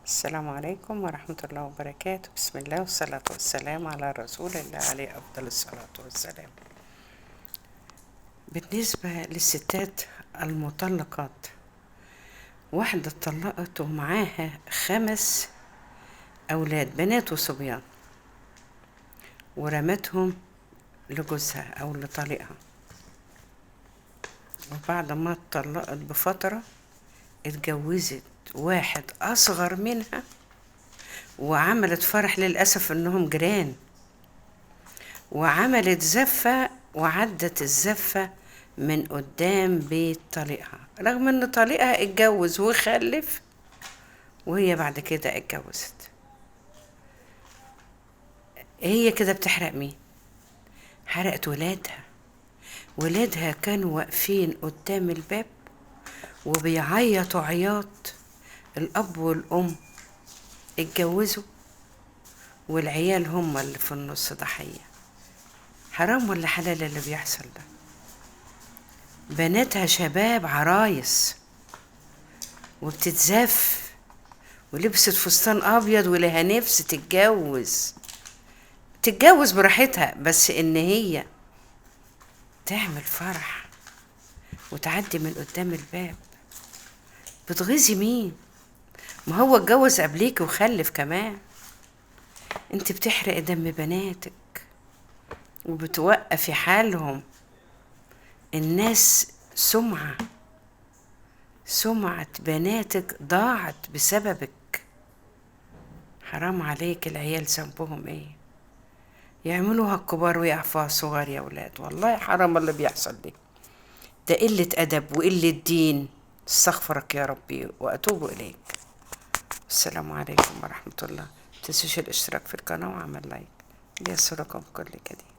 السلام عليكم ورحمة الله وبركاته. بسم الله والصلاة والسلام على رسول الله عليه أفضل الصلاة والسلام. بالنسبة للستات المطلقات، واحدة اتطلقت ومعاها 5 أولاد بنات وصبيان، ورمتهم لجوزها أو لطليقها، وبعد ما اتطلقت بفترة اتجوزت واحد أصغر منها، وعملت فرح للأسف إنهم جيران، وعملت زفة وعدت الزفة من قدام بيت طليقها، رغم إن طليقها اتجوز وخلف وهي بعد كده اتجوزت. هي كده بتحرق مين؟ حرقت ولادها كانوا واقفين قدام الباب وبيعيطوا عياط. الأب والأم اتجوزوا والعيال هم اللي في النص ضحية. حرام ولا حلال اللي بيحصل ده؟ بناتها شباب عرايس وبتتزف ولبست فستان أبيض ولها نفس تتجوز براحتها، بس إن هي تعمل فرح وتعدي من قدام الباب، بتغيظي مين؟ ما هو اتجوز قبليك وخلف كمان. انت بتحرق دم بناتك وبتوقفي حالهم. الناس سمعة بناتك ضاعت بسببك. حرام عليك. العيال ذنبهم ايه؟ يعملوها الكبار ويعفوها الصغار يا ولاد. والله حرام اللي بيحصل ده قلة أدب وقلة دين. استغفرك يا ربي وأتوب إليك. السلام عليكم ورحمة الله. متنسوش الاشتراك في القناة وعمل لايك ليصلكم كل جديد.